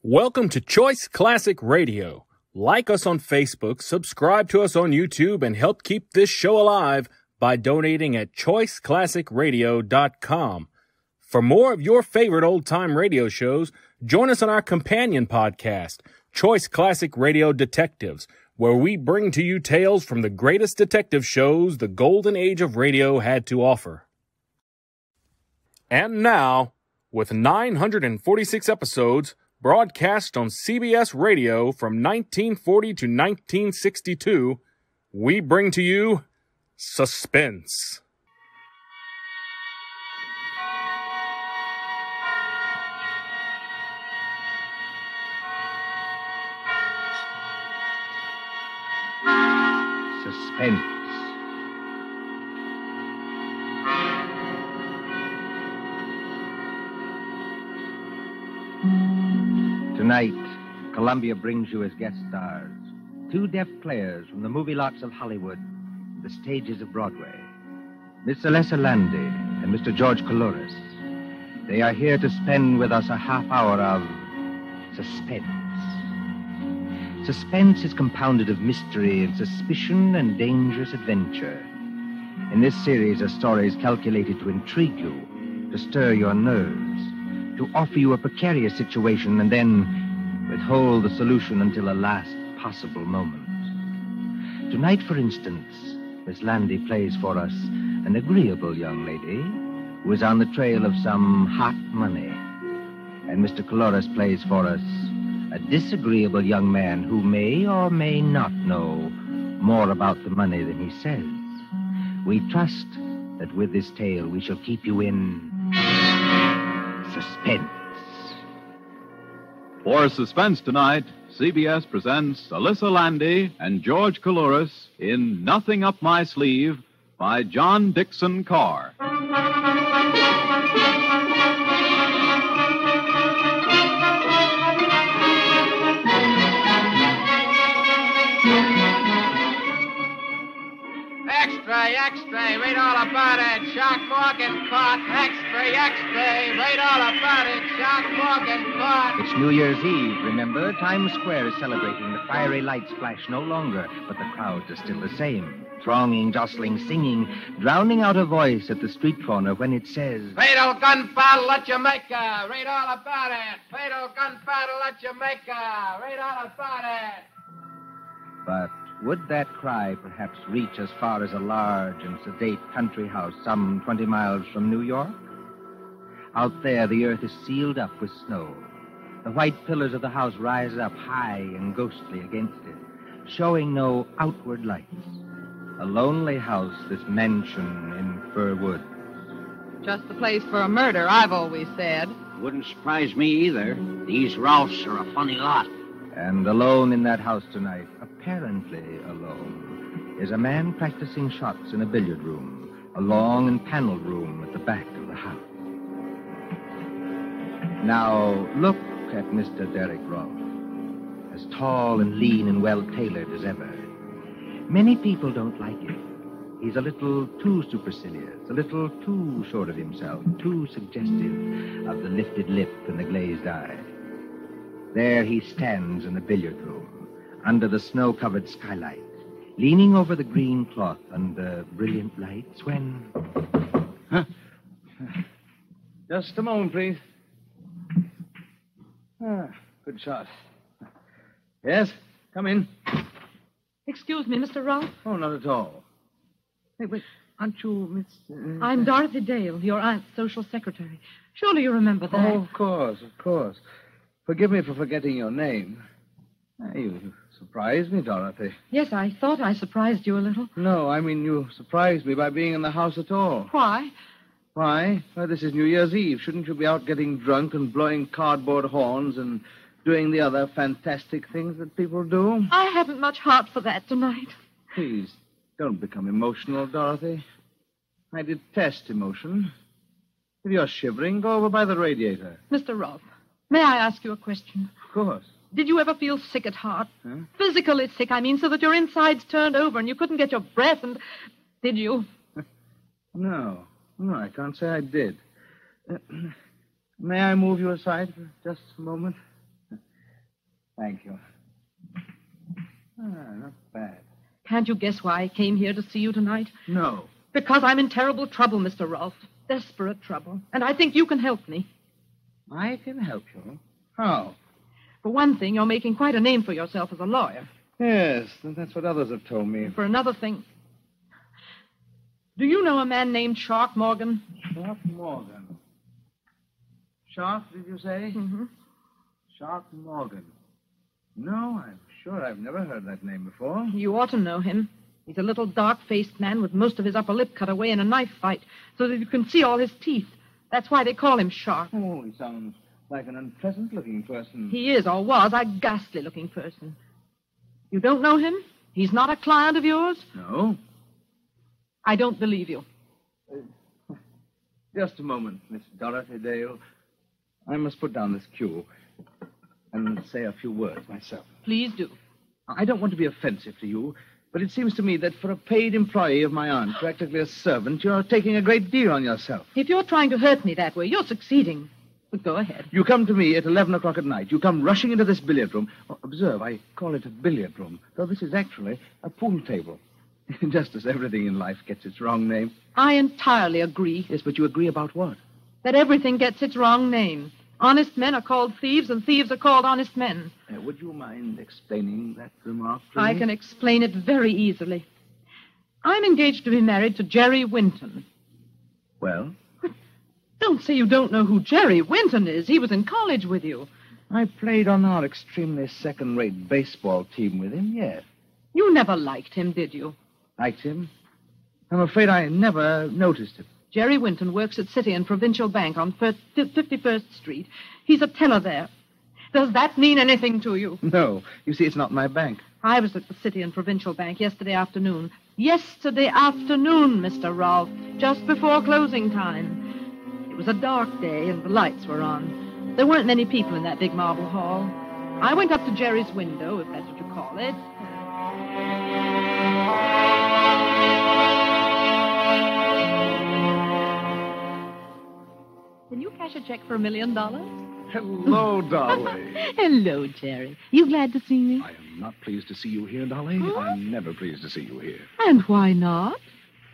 Welcome to Choice Classic Radio. Like us on Facebook, subscribe to us on YouTube, and help keep this show alive by donating at choiceclassicradio.com. For more of your favorite old-time radio shows, join us on our companion podcast, Choice Classic Radio Detectives, where we bring to you tales from the greatest detective shows the golden age of radio had to offer. And now, with 946 episodes, broadcast on CBS Radio from 1940 to 1962, we bring to you Suspense. Suspense. Tonight, Columbia brings you as guest stars two deaf players from the movie lots of Hollywood and the stages of Broadway, Miss Alessa Landy and Mr. George Coulouris. They are here to spend with us a half hour of suspense. Suspense is compounded of mystery and suspicion and dangerous adventure. In this series are stories calculated to intrigue you, to stir your nerves, to offer you a precarious situation and then withhold the solution until the last possible moment. Tonight, for instance, Miss Landy plays for us an agreeable young lady who is on the trail of some hot money. And Mr. Coulouris plays for us a disagreeable young man who may or may not know more about the money than he says. We trust that with this tale we shall keep you in suspense. For Suspense tonight, CBS presents Alessa Landy and George Coulouris in Nothing Up My Sleeve by John Dixon Carr. Extra, read all about it. Shark Morgan caught. Extra, read all about it. Shark Morgan caught. It's New Year's Eve, remember? Times Square is celebrating. The fiery lights flash no longer, but the crowds are still the same. Thronging, jostling, singing, drowning out a voice at the street corner when it says, Fatal gun battle at Jamaica. Read all about it. Fatal gun battle at Jamaica. Read all about it. But would that cry perhaps reach as far as a large and sedate country house some 20 miles from New York? Out there, the earth is sealed up with snow. The white pillars of the house rise up high and ghostly against it, showing no outward lights. A lonely house, this mansion in fir woods. Just the place for a murder, I've always said. Wouldn't surprise me either. These Ralphs are a funny lot. And alone in that house tonight, apparently alone, is a man practicing shots in a billiard room, a long and paneled room at the back of the house. Now, look at Mr. Derek Rolfe, as tall and lean and well-tailored as ever. Many people don't like him. He's a little too supercilious, a little too sure of himself, too suggestive of the lifted lip and the glazed eye. There he stands in the billiard room, under the snow-covered skylight, leaning over the green cloth under brilliant lights when... Huh? Just a moment, please. Good shot. Yes, come in. Excuse me, Mr. Rolfe. Oh, not at all. Hey, wait, aren't you Miss... I'm Dorothy Dale, your aunt's social secretary. Surely you remember that. Oh, of course. Forgive me for forgetting your name. You surprised me, Dorothy. Yes, I thought I surprised you a little. No, I mean you surprised me by being in the house at all. Why? Why? Well, this is New Year's Eve. Shouldn't you be out getting drunk and blowing cardboard horns and doing the other fantastic things that people do? I haven't much heart for that tonight. Please, don't become emotional, Dorothy. I detest emotion. If you're shivering, go over by the radiator. Mr. Rolfe, may I ask you a question? Of course. Did you ever feel sick at heart? Huh? Physically sick, I mean, so that your insides turned over and you couldn't get your breath and... Did you? No, I can't say I did. May I move you aside for just a moment? Thank you. Not bad. Can't you guess why I came here to see you tonight? No. Because I'm in terrible trouble, Mr. Rolfe. Desperate trouble. And I think you can help me. I can help you. How? For one thing, you're making quite a name for yourself as a lawyer. Yes, that's what others have told me. For another thing, do you know a man named Shark Morgan? Shark Morgan. Shark, did you say? Mm-hmm. Shark Morgan. No, I'm sure I've never heard that name before. You ought to know him. He's a little dark-faced man with most of his upper lip cut away in a knife fight so that you can see all his teeth. That's why they call him Shark. Oh, he sounds like an unpleasant-looking person. He is, or was, a ghastly-looking person. You don't know him? He's not a client of yours? No. I don't believe you. Just a moment, Miss Dorothy Dale. I must put down this cue and say a few words myself. Please do. I don't want to be offensive to you, but it seems to me that for a paid employee of my aunt, practically a servant, you're taking a great deal on yourself. If you're trying to hurt me that way, you're succeeding. But go ahead. You come to me at 11 o'clock at night. You come rushing into this billiard room. Oh, observe, I call it a billiard room, though this is actually a pool table. Just as everything in life gets its wrong name. I entirely agree. Yes, but you agree about what? That everything gets its wrong name. Honest men are called thieves, and thieves are called honest men. Would you mind explaining that remark to I me? can explain it very easily. I'm engaged to be married to Jerry Winton. Well? Don't say you don't know who Jerry Winton is. He was in college with you. I played on our extremely second-rate baseball team with him, yes. You never liked him, did you? Liked him? I'm afraid I never noticed him. Jerry Winton works at City and Provincial Bank on 51st Street. He's a teller there. Does that mean anything to you? No. You see, it's not my bank. I was at the City and Provincial Bank yesterday afternoon. Yesterday afternoon, Mr. Rolfe, just before closing time. It was a dark day, and the lights were on. There weren't many people in that big marble hall. I went up to Jerry's window, if that's what you call it. Can you cash a check for $1 million? Hello, Dolly. Hello, Jerry. You glad to see me? I am not pleased to see you here, Dolly. Huh? I'm never pleased to see you here. And why not?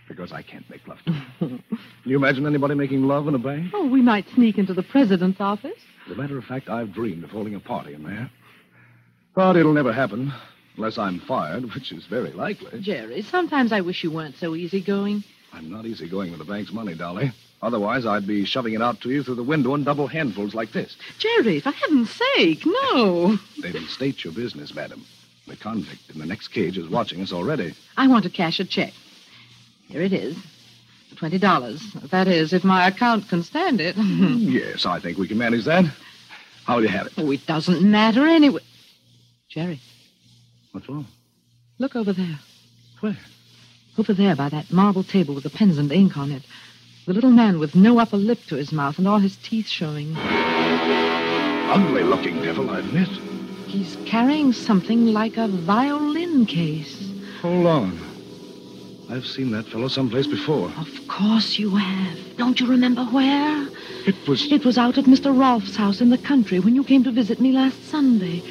Because I can't make love to you. Can you imagine anybody making love in a bank? Oh, we might sneak into the president's office. As a matter of fact, I've dreamed of holding a party in there. But it'll never happen unless I'm fired, which is very likely. Jerry, sometimes I wish you weren't so easygoing. I'm not easygoing with the bank's money, Dolly. Otherwise, I'd be shoving it out to you through the window in double handfuls like this. Jerry, for heaven's sake, no. Then state your business, madam. The convict in the next cage is watching us already. I want to cash a check. Here it is. $20. That is, if my account can stand it. Yes, I think we can manage that. How'll you have it? Oh, it doesn't matter anyway. Jerry, What's wrong? look over there. Where? Over there by that marble table with the pens and ink on it. The little man with no upper lip to his mouth and all his teeth showing. Ugly-looking devil, I admit. He's carrying something like a violin case. Hold on. I've seen that fellow someplace before. Of course you have. Don't you remember where? It was... It was out at Mr. Rolfe's house in the country when you came to visit me last Sunday.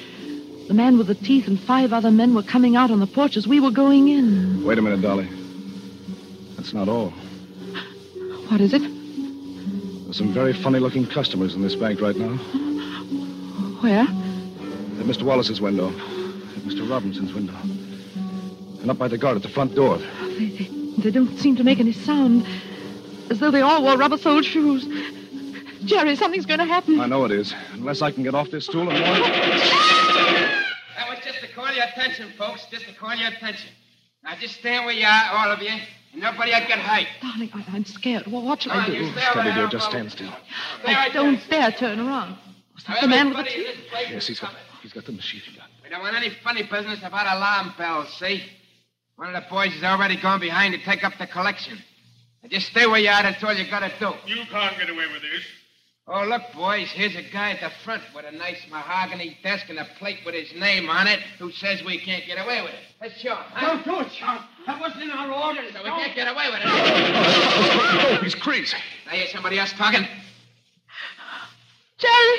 The man with the teeth and 5 other men were coming out on the porch as we were going in. Wait a minute, Dolly. That's not all. What is it? There's some very funny-looking customers in this bank right now. Where? At Mr. Wallace's window. At Mr. Robinson's window. And up by the guard at the front door. They don't seem to make any sound. As though they all wore rubber-soled shoes. Jerry, something's going to happen. I know it is. Unless I can get off this stool and warn... That was just to call your attention, folks. Just to call your attention. Now, just stand where you are, all of you, and nobody will get hurt. Darling, I'm scared. Well, what shall I do? Steady, dear. Just stand still. I don't dare turn around. Was that the man with the teeth? Yes, he's got the machine gun. We don't want any funny business about alarm bells, see? One of the boys has already gone behind to take up the collection. Now, just stay where you are. That's all you got to do. You can't get away with this. Oh, look, boys, here's a guy at the front with a nice mahogany desk and a plate with his name on it who says we can't get away with it. That's Sean. Huh? Don't do it, Sean. That wasn't in our orders. So we can't get away with it. Oh, he's crazy. I hear somebody else talking. Jerry!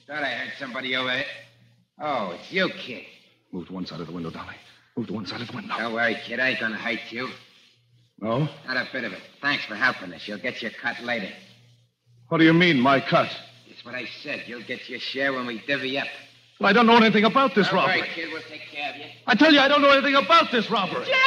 Thought I heard somebody over there. Oh, it's you, kid. Move to one side of the window, Dolly. Move to one side of the window. Don't worry, kid. I ain't gonna hurt you. No? Not a bit of it. Thanks for helping us. You'll get your cut later. What do you mean, my cut? That's what I said. You'll get your share when we divvy up. Well, I don't know anything about this Don't robbery. worry, kid. We'll take care of you. I tell you, I don't know anything about this robbery. Jerry!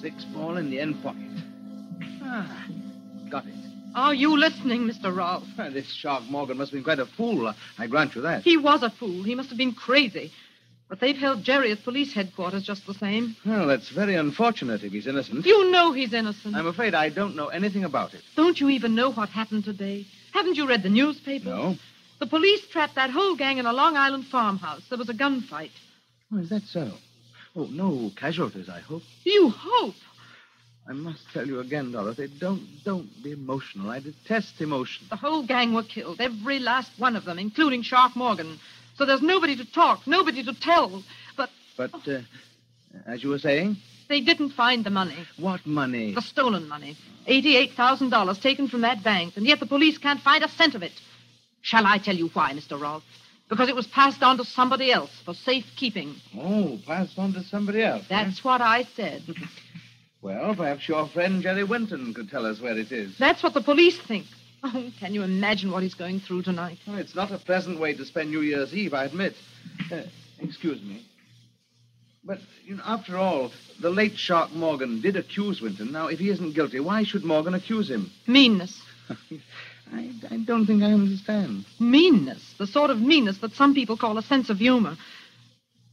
Six ball in the end pocket. Ah, got it. Are you listening, Mr. Rolfe? This Shark Morgan must have been quite a fool. I grant you that. He was a fool. He must have been crazy. But they've held Jerry at police headquarters just the same. Well, that's very unfortunate if he's innocent. You know he's innocent. I'm afraid I don't know anything about it. Don't you even know what happened today? Haven't you read the newspaper? No. The police trapped that whole gang in a Long Island farmhouse. There was a gunfight. Oh, is that so? Oh, no casualties, I hope. You hope? I must tell you again, Dorothy, don't be emotional. I detest emotion. The whole gang were killed, every last one of them, including Shark Morgan. So there's nobody to talk, nobody to tell. But, as you were saying? They didn't find the money. What money? The stolen money. $88,000 taken from that bank, and yet the police can't find a cent of it. Shall I tell you why, Mr. Rolfe? Because it was passed on to somebody else for safekeeping. Oh, passed on to somebody else. That's what I said. Well, perhaps your friend Jerry Winton could tell us where it is. That's what the police think. Oh, can you imagine what he's going through tonight? Oh, it's not a pleasant way to spend New Year's Eve, I admit. Excuse me. But, after all, the late Shark Morgan did accuse Winton. Now, if he isn't guilty, why should Morgan accuse him? Meanness. I don't think I understand. Meanness. The sort of meanness that some people call a sense of humor.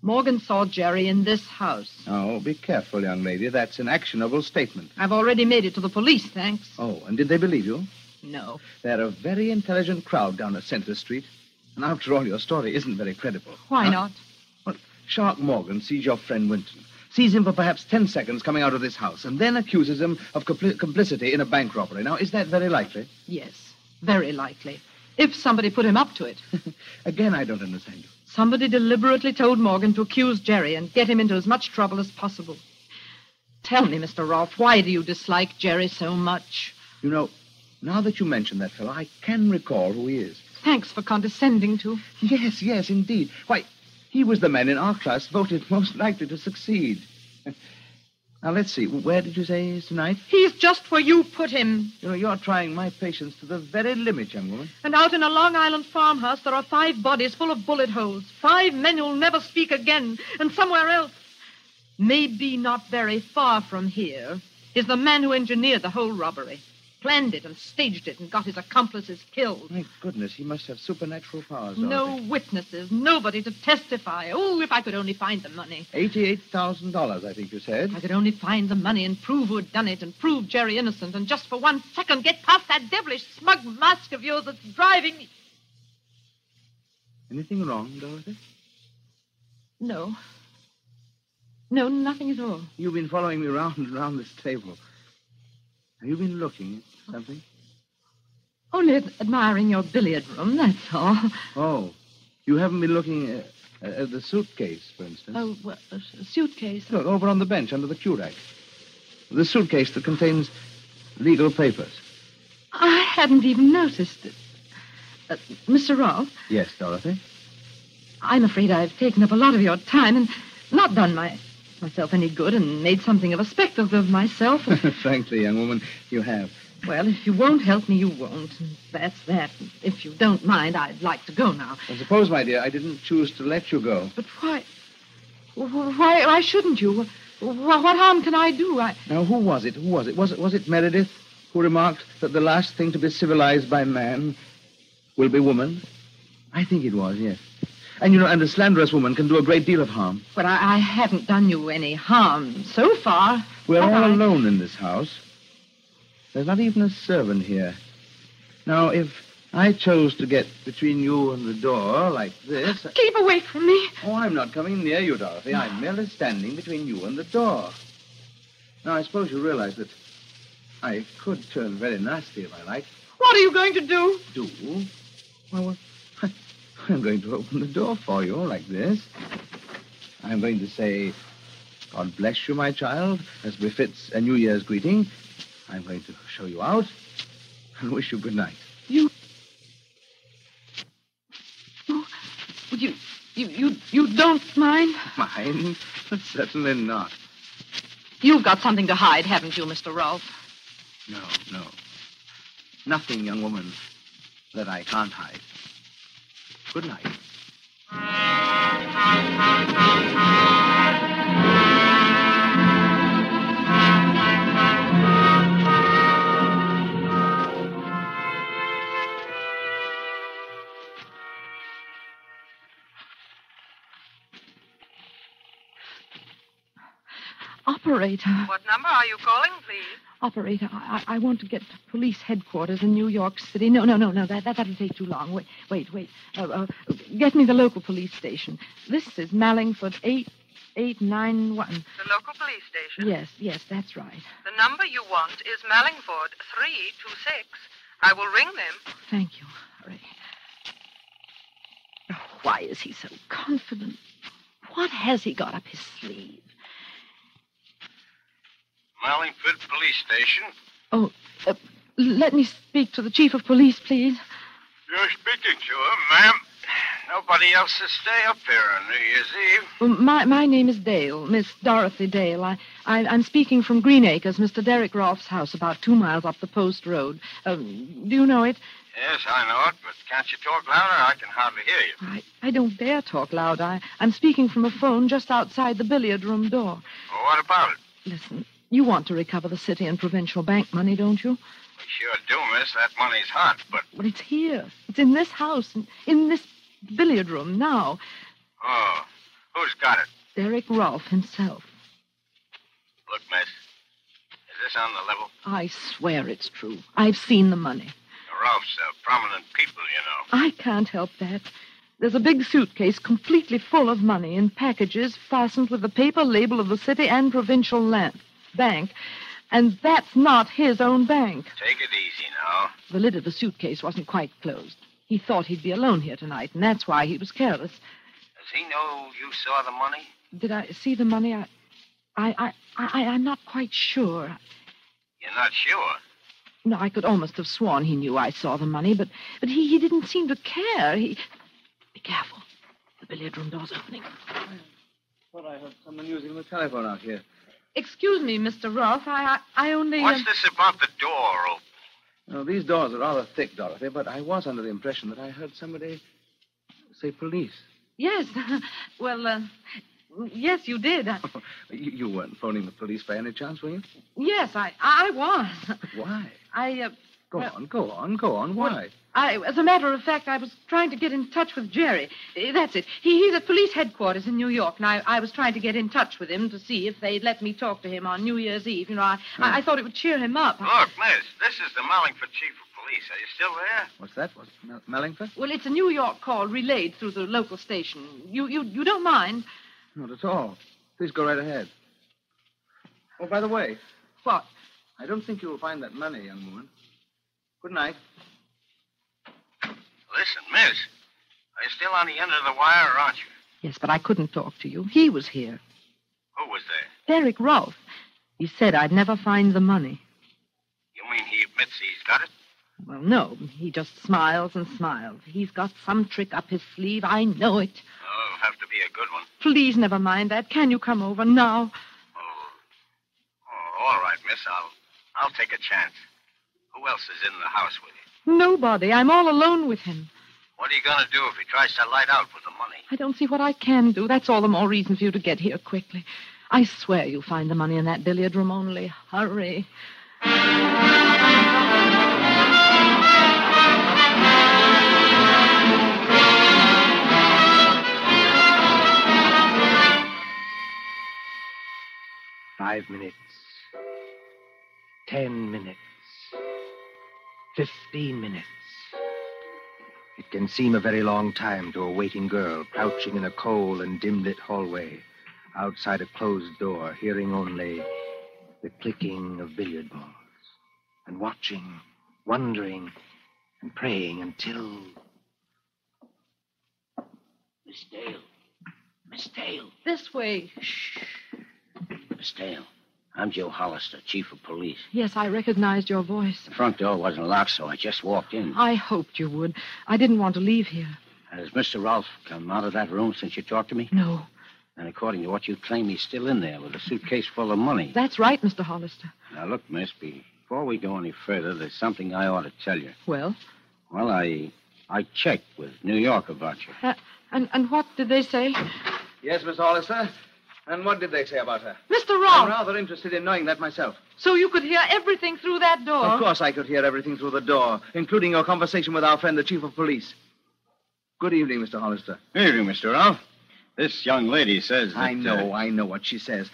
Morgan saw Jerry in this house. Oh, be careful, young lady. That's an actionable statement. I've already made it to the police, thanks. Oh, and did they believe you? No. They're a very intelligent crowd down at Center Street. And after all, your story isn't very credible. Why not? Well, Shark Morgan sees your friend Winton. Sees him for perhaps 10 seconds coming out of this house, and then accuses him of complicity in a bank robbery. Now, is that very likely? Yes, very likely. If somebody put him up to it. Again, I don't understand you. Somebody deliberately told Morgan to accuse Jerry and get him into as much trouble as possible. Tell me, Mr. Rolfe, why do you dislike Jerry so much? Now that you mention that fellow, I can recall who he is. Thanks for condescending to. Yes, indeed. Why, he was the man in our class voted most likely to succeed. Now, let's see. Where did you say he is tonight? He's just where you put him. You're trying my patience to the very limit, young woman. And out in a Long Island farmhouse, there are 5 bodies full of bullet holes. 5 men who'll never speak again. And somewhere else, maybe not very far from here, is the man who engineered the whole robbery. Planned it and staged it and got his accomplices killed. My goodness, he must have supernatural powers. No witnesses, nobody to testify. Oh, if I could only find the money. $88,000, I think you said. If I could only find the money and prove who had done it and prove Jerry innocent and just for 1 second get past that devilish smug mask of yours that's driving me. Anything wrong, Dorothy? No. No, nothing at all. You've been following me round and round this table. Have you been looking at something? Only admiring your billiard room, that's all. Oh, you haven't been looking at the suitcase, for instance? Oh, well, a suitcase. Look, over on the bench under the cue rack. The suitcase that contains legal papers. I hadn't even noticed it. Mr. Rolfe? Yes, Dorothy? I'm afraid I've taken up a lot of your time and not done myself any good and made something of a spectacle of myself. Frankly, young woman, you have. Well, if you won't help me, you won't. And that's that. If you don't mind, I'd like to go now. I suppose, my dear, I didn't choose to let you go. But why? Why shouldn't you? What harm can I do? Now, who was it? Was it Meredith who remarked that the last thing to be civilized by man will be woman? I think it was, yes. And, and a slanderous woman can do a great deal of harm. But I haven't done you any harm so far. We're all alone in this house. There's not even a servant here. Now, if I chose to get between you and the door like this... Keep away from me. Oh, I'm not coming near you, Dorothy. I'm merely standing between you and the door. Now, I suppose you realize that I could turn very nasty if I like. What are you going to do? Do? Well, I'm going to open the door for you like this. I'm going to say, God bless you, my child, as befits a New Year's greeting. I'm going to show you out and wish you good night. You... Oh, would you don't mind? Mind? Certainly not. You've got something to hide, haven't you, Mr. Rolfe? No. Nothing, young woman, that I can't hide. Good night. Operator. What number are you calling, please? Operator, I want to get to police headquarters in New York City. No. That'll take too long. Wait. Get me the local police station. This is Mallingford 8891. The local police station? Yes, that's right. The number you want is Mallingford 326. I will ring them. Thank you. Hurry. Oh, why is he so confident? What has he got up his sleeve? Mallingford Police Station. Oh, let me speak to the chief of police, please. You're speaking to him, ma'am. Nobody else will stay up here on New Year's Eve. Well, my name is Dale, Miss Dorothy Dale. I'm speaking from Green Acres, Mr. Derek Rolfe's house, about 2 miles up the post road. Do you know it? Yes, I know it, but can't you talk louder? I can hardly hear you. I don't dare talk loud. I'm speaking from a phone just outside the billiard room door. Well, what about it? Listen, you want to recover the city and provincial bank money, don't you? We sure do, miss. That money's hot, but... Well, it's here. It's in this house, in this billiard room now. Oh, who's got it? Derek Rolfe himself. Look, miss, is this on the level? I swear it's true. I've seen the money. Rolfe's prominent people, you know. I can't help that. There's a big suitcase completely full of money in packages fastened with the paper label of the city and provincial bank. And that's not his own bank. Take it easy now. The lid of the suitcase wasn't quite closed. He thought he'd be alone here tonight, and that's why he was careless. Does he know you saw the money? Did I see the money? I'm not quite sure. You're not sure? No, I could almost have sworn he knew I saw the money, but he didn't seem to care. Be careful. The billiard room door's opening. I thought I heard someone using the telephone out here. Excuse me, Mr. Rolfe. I only... What's this about the door open? No, these doors are rather thick, Dorothy, but I was under the impression that I heard somebody say police. Yes. Well, yes, you did. You weren't phoning the police by any chance, were you? Yes, I was. Why? Go on. Why? As a matter of fact, I was trying to get in touch with Jerry. That's it. He's at police headquarters in New York, and I was trying to get in touch with him to see if they'd let me talk to him on New Year's Eve. You know, I thought it would cheer him up. Look, miss, this is the Mallingford chief of police. Are you still there? What's that? Mallingford? Well, it's a New York call relayed through the local station. You don't mind? Not at all. Please go right ahead. Oh, by the way. What? I don't think you will find that money, young woman. Good night. Listen, miss, are you still on the end of the wire, or aren't you? Yes, but I couldn't talk to you. He was here. Who was there? Derek Rolfe. He said I'd never find the money. You mean he admits he's got it? Well, no. He just smiles and smiles. He's got some trick up his sleeve. I know it. Oh, it'll have to be a good one. Please never mind that. Can you come over now? Oh, all right, miss. I'll take a chance. Who else is in the house with you? Nobody. I'm all alone with him. What are you going to do if he tries to light out with the money? I don't see what I can do. That's all the more reason for you to get here quickly. I swear you'll find the money in that billiard room. Only hurry. Five minutes. 10 minutes. 15 minutes. It can seem a very long time to a waiting girl crouching in a cold and dim-lit hallway outside a closed door, hearing only the clicking of billiard balls. and watching, wondering, and praying until... Miss Dale. Miss Dale. This way. Shh. Miss Dale. I'm Joe Hollister, chief of police. Yes, I recognized your voice. The front door wasn't locked, so I just walked in. I hoped you would. I didn't want to leave here. Has Mr. Rolfe come out of that room since you talked to me? No. And according to what you claim, he's still in there with a suitcase full of money. That's right, Mr. Hollister. Now, look, miss, before we go any further, there's something I ought to tell you. Well? Well, I checked with New York about you. And what did they say? Yes, Miss Hollister. And what did they say about her? Mr. I'm Rolfe. rather interested in knowing that myself. So you could hear everything through that door? Of course I could hear everything through the door, including your conversation with our friend, the chief of police. Good evening, Mr. Hollister. Good evening, Mr. Rolfe. This young lady says that... I know what she says.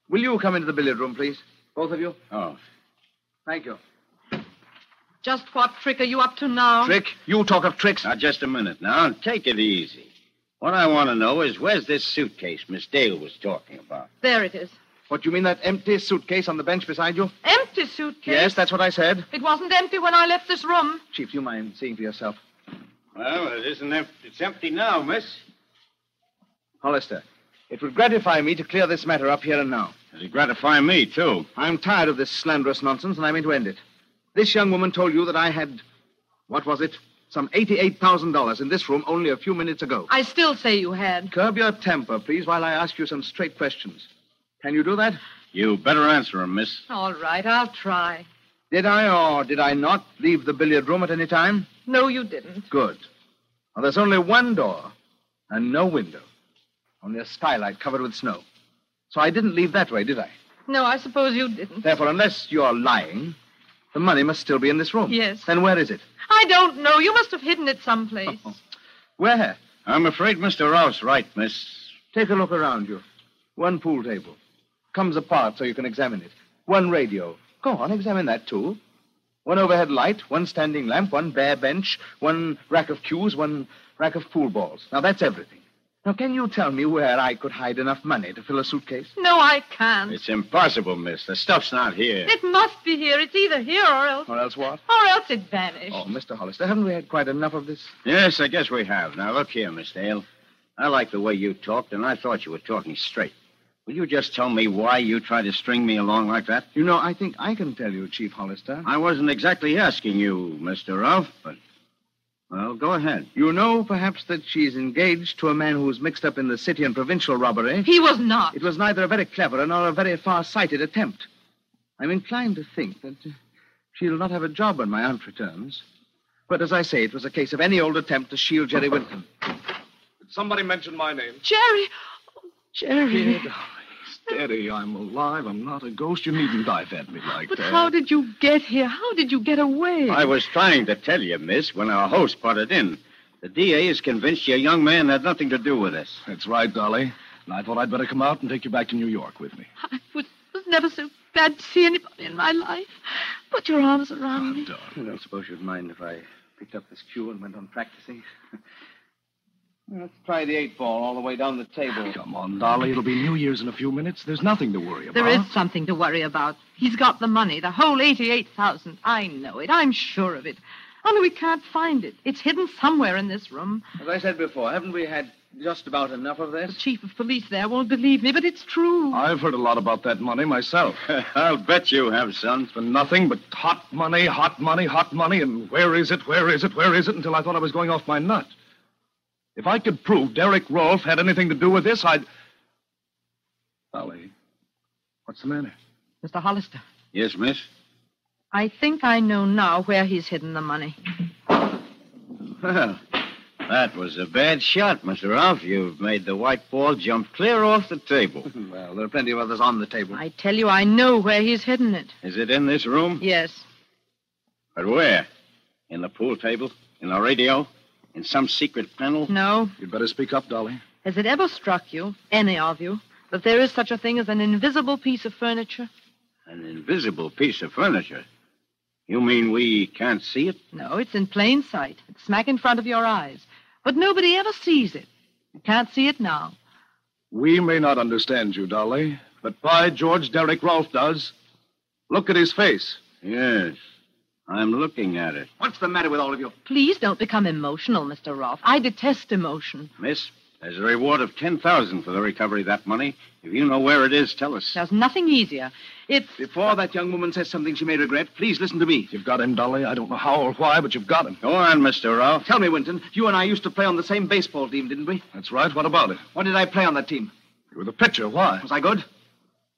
Will you come into the billiard room, please? Both of you? Oh. Thank you. Just what trick are you up to now? Trick? You talk of tricks. Now, just a minute now. Take it easy. What I want to know is where's this suitcase Miss Dale was talking about? There it is. What, you mean that empty suitcase on the bench beside you? Empty suitcase? Yes, that's what I said. It wasn't empty when I left this room. Chief, do you mind seeing for yourself? Well, it isn't empty. It's empty now, miss. Hollister, it would gratify me to clear this matter up here and now. It'll gratify me, too. I'm tired of this slanderous nonsense, and I mean to end it. This young woman told you that I had, what was it? Some $88,000 in this room only a few minutes ago. I still say you had. Curb your temper, please, while I ask you some straight questions. Can you do that? You better answer him, miss. All right, I'll try. Did I or did I not leave the billiard room at any time? No, you didn't. Good. Well, there's only one door and no window. Only a skylight covered with snow. So I didn't leave that way, did I? No, I suppose you didn't. Therefore, unless you're lying, the money must still be in this room. Yes. Then where is it? I don't know. You must have hidden it someplace. Where? I'm afraid Mr. Rolfe's right, miss. Take a look around you. One pool table. Comes apart so you can examine it. One radio. Go on, examine that, too. One overhead light, one standing lamp, one bare bench, one rack of cues, one rack of pool balls. Now, that's everything. Now, can you tell me where I could hide enough money to fill a suitcase? No, I can't. It's impossible, miss. The stuff's not here. It must be here. It's either here or else... Or else what? Or else it vanished. Oh, Mr. Hollister, haven't we had quite enough of this? Yes, I guess we have. Now, look here, Miss Dale. I like the way you talked, and I thought you were talking straight. Will you just tell me why you tried to string me along like that? You know, I think I can tell you, Chief Hollister. I wasn't exactly asking you, Mr. Rolfe, but... Well, go ahead. You know, perhaps, that she's engaged to a man who's mixed up in the city and provincial robbery. He was not. It was neither a very clever nor a very far-sighted attempt. I'm inclined to think that she'll not have a job when my aunt returns. But as I say, it was a case of any old attempt to shield Jerry Winton. Did somebody mention my name? Jerry! Oh, Jerry. Kid, steady. I'm alive. I'm not a ghost. You needn't dive at me like But that. how did you get here? How did you get away? I was trying to tell you, miss, when our host butted in. The DA is convinced your young man had nothing to do with this. That's right, Dolly. And I thought I'd better come out and take you back to New York with me. I was never so glad to see anybody in my life. Put your arms around me. Dolly. I don't suppose you'd mind if I picked up this cue and went on practicing. Let's try the 8-ball all the way down the table. Come on, Dolly. It'll be New Year's in a few minutes. There's nothing to worry about. There is something to worry about. He's got the money, the whole $88,000. I know it. I'm sure of it. Only we can't find it. It's hidden somewhere in this room. As I said before, haven't we had just about enough of this? The chief of police there won't believe me, but it's true. I've heard a lot about that money myself. I'll bet you have, son. It's been nothing but hot money, hot money, hot money, and where is it, where is it, where is it, until I thought I was going off my nut. If I could prove Derek Rolfe had anything to do with this, I'd... Dolly, what's the matter? Mr. Hollister, Yes, miss? I think I know now where he's hidden the money. Well, that was a bad shot, Mr. Rolfe. You've made the white ball jump clear off the table. Well, there are plenty of others on the table. I tell you, I know where he's hidden it. Is it in this room? Yes. But where? In the pool table? In the radio? In some secret panel? No. You'd better speak up, Dolly. Has it ever struck you, any of you, that there is such a thing as an invisible piece of furniture? An invisible piece of furniture? You mean we can't see it? No, it's in plain sight. It's smack in front of your eyes. But nobody ever sees it. You can't see it now. We may not understand you, Dolly, but by George, Derek Rolfe does. Look at his face. Yes. I'm looking at it. What's the matter with all of you? Please don't become emotional, Mr. Rolfe. I detest emotion. Miss, there's a reward of $10,000 for the recovery of that money. If you know where it is, tell us. There's nothing easier. It's... Before that young woman says something she may regret, please listen to me. You've got him, Dolly. I don't know how or why, but you've got him. Go on, Mr. Ralph. Tell me, Winton, you and I used to play on the same baseball team, didn't we? That's right. What about it? What did I play on that team? You were the pitcher. Why? Was I good?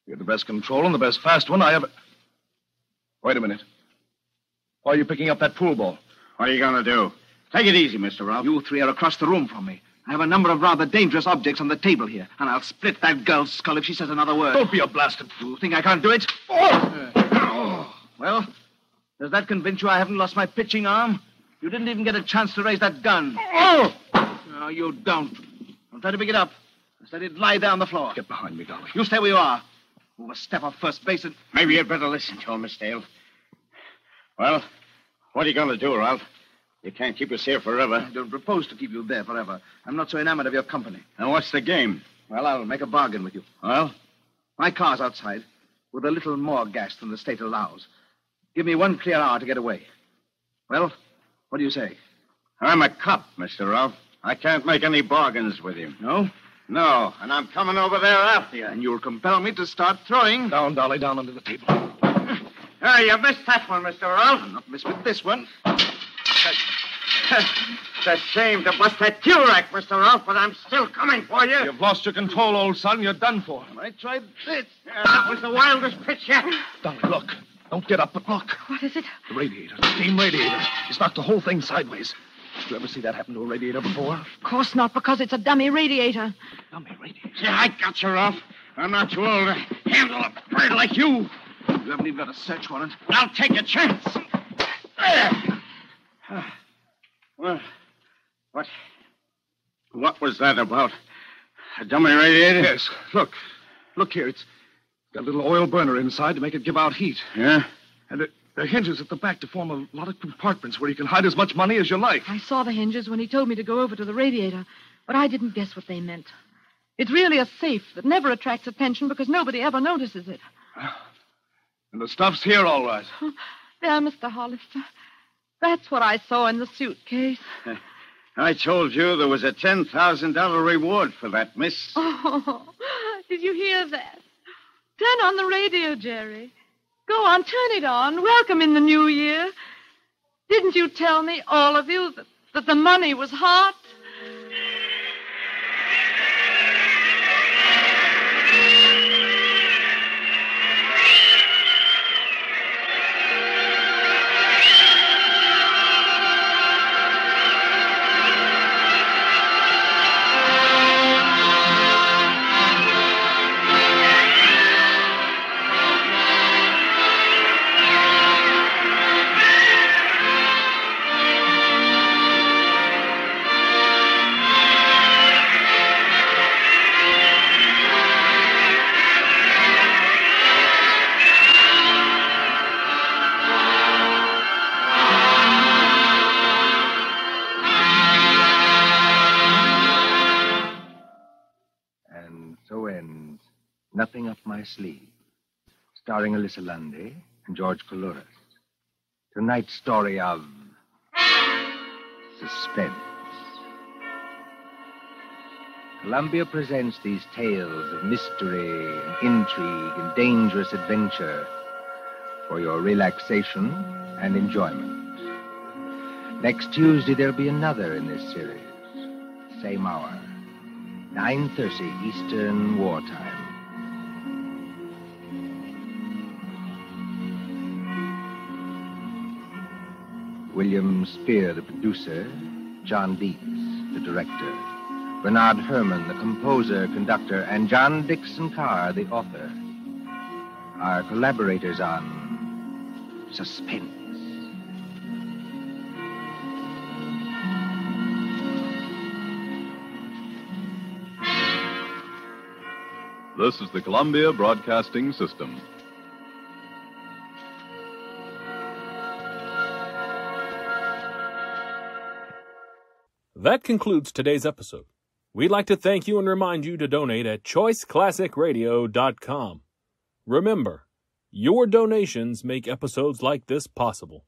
You're the best control and the best fast one I ever... Wait a minute. Why are you picking up that pool ball? What are you going to do? Take it easy, Mr. Ralph. You three are across the room from me. I have a number of rather dangerous objects on the table here, and I'll split that girl's skull if she says another word. Don't be a blasted fool. You think I can't do it? Well, does that convince you I haven't lost my pitching arm? You didn't even get a chance to raise that gun. No, you don't. Don't try to pick it up. Instead, it lie down on the floor. Get behind me, Dolly. You stay where you are. Move a step off first base and... Maybe you'd better listen to him, Miss Dale. Well, what are you going to do, Ralph? You can't keep us here forever. I don't propose to keep you there forever. I'm not so enamored of your company. Now, what's the game? Well, I'll make a bargain with you. Well? My car's outside with a little more gas than the state allows. Give me 1 clear hour to get away. Well, what do you say? I'm a cop, Mr. Ralph. I can't make any bargains with you. No? No, and I'm coming over there after you. And you'll compel me to start throwing. Down, Dolly, down under the table. Oh, you missed that one, Mr. Ralph. I'll not miss with this one. It's a shame to bust that fuel rack, Mr. Ralph, but I'm still coming for you. You've lost your control, old son. You're done for. I tried this. That was the wildest pitch yet. Dolly, look. Don't get up, but look. What is it? The radiator, the steam radiator. It's knocked the whole thing sideways. Did you ever see that happen to a radiator before? Of course not, because it's a dummy radiator. Dummy radiator? Yeah, I got you, Ralph. I'm not too old to handle a bird like you. You haven't even got a search warrant. I'll take a chance. Well, what was that about? A dummy radiator? Yes. Look here. It's got a little oil burner inside to make it give out heat. Yeah? And there are hinges at the back to form a lot of compartments where you can hide as much money as you like. I saw the hinges when he told me to go over to the radiator, but I didn't guess what they meant. It's really a safe that never attracts attention because nobody ever notices it. And the stuff's here, all right. There, Mr. Hollister. That's what I saw in the suitcase. I told you there was a $10,000 reward for that, miss. Oh, did you hear that? Turn on the radio, Jerry. Go on, turn it on. Welcome in the new year. Didn't you tell me, all of you, that the money was hot? Nothing Up My Sleeve, starring Alyssa Lundy and George Coulouris. Tonight's story of Suspense. Columbia presents these tales of mystery and intrigue and dangerous adventure for your relaxation and enjoyment. Next Tuesday, there'll be another in this series. Same hour, 9:30 Eastern Wartime. William Spear, the producer, John Dietz, the director, Bernard Herrmann, the composer, conductor, and John Dixon Carr, the author, are collaborators on Suspense. This is the Columbia Broadcasting System. That concludes today's episode. We'd like to thank you and remind you to donate at choiceclassicradio.com. Remember, Your donations make episodes like this possible.